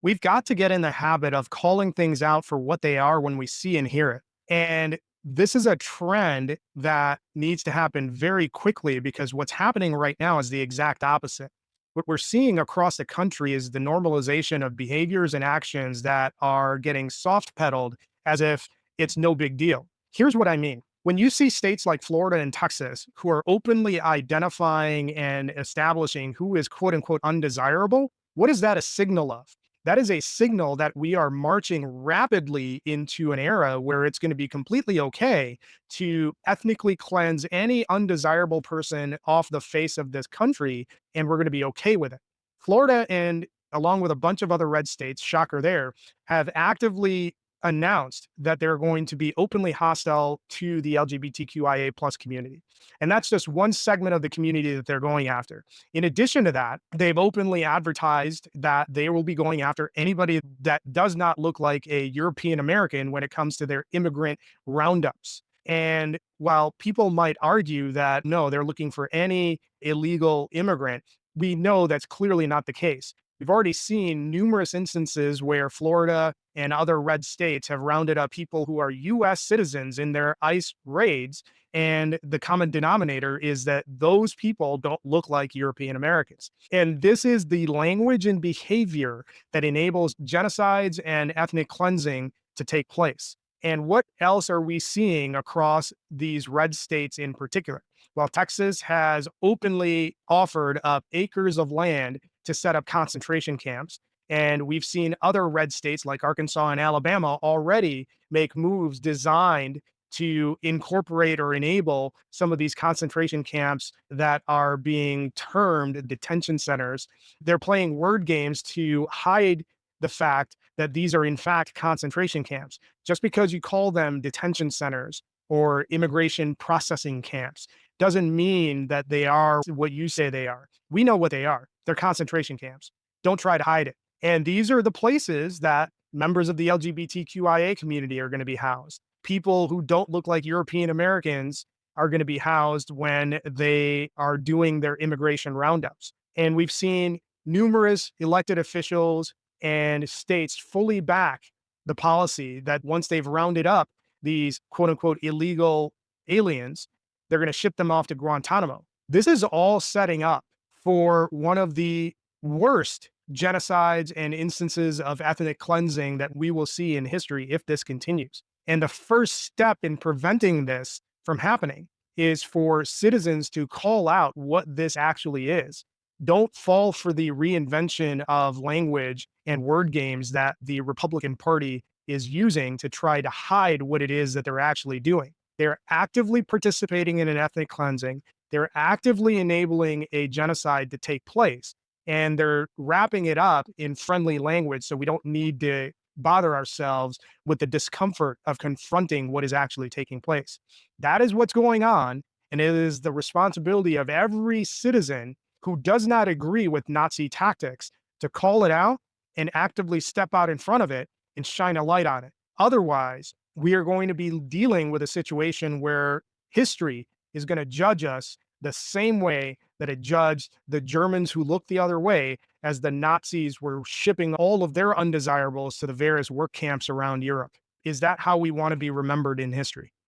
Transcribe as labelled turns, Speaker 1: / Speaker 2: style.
Speaker 1: We've got to get in the habit of calling things out for what they are when we see and hear it. And this is a trend that needs to happen very quickly because what's happening right now is the exact opposite. What we're seeing across the country is the normalization of behaviors and actions that are getting soft pedaled as if it's no big deal. Here's what I mean. When you see states like Florida and Texas who are openly identifying and establishing who is quote unquote undesirable, what is that a signal of? That is a signal that we are marching rapidly into an era where it's going to be completely okay to ethnically cleanse any undesirable person off the face of this country, and we're going to be okay with it. Florida and along with a bunch of other red states, shocker there, have actively announced that they're going to be openly hostile to the LGBTQIA plus community. And that's just one segment of the community that they're going after. In addition to that, they've openly advertised that they will be going after anybody that does not look like a European American when it comes to their immigrant roundups. And while people might argue that no, they're looking for any illegal immigrant, we know that's clearly not the case. We've already seen numerous instances where Florida and other red states have rounded up people who are US citizens in their ICE raids. And the common denominator is that those people don't look like European Americans. And this is the language and behavior that enables genocides and ethnic cleansing to take place. And what else are we seeing across these red states in particular? Well, Texas has openly offered up acres of land to set up concentration camps. And we've seen other red states like Arkansas and Alabama already make moves designed to incorporate or enable some of these concentration camps that are being termed detention centers. They're playing word games to hide the fact that these are in fact concentration camps. Just because you call them detention centers or immigration processing camps doesn't mean that they are what you say they are. We know what they are. They're concentration camps. Don't try to hide it. And these are the places that members of the LGBTQIA community are going to be housed. People who don't look like European Americans are going to be housed when they are doing their immigration roundups. And we've seen numerous elected officials and states fully back the policy that once they've rounded up these quote unquote illegal aliens, they're going to ship them off to Guantanamo. This is all setting up for one of the worst genocides and instances of ethnic cleansing that we will see in history if this continues. And the first step in preventing this from happening is for citizens to call out what this actually is. Don't fall for the reinvention of language and word games that the Republican Party is using to try to hide what it is that they're actually doing. They're actively participating in an ethnic cleansing. They're actively enabling a genocide to take place. And they're wrapping it up in friendly language so we don't need to bother ourselves with the discomfort of confronting what is actually taking place. That is what's going on. And it is the responsibility of every citizen who does not agree with Nazi tactics to call it out and actively step out in front of it and shine a light on it. Otherwise, we are going to be dealing with a situation where history is going to judge us the same way that it judged the Germans who looked the other way as the Nazis were shipping all of their undesirables to the various work camps around Europe. Is that how we want to be remembered in history?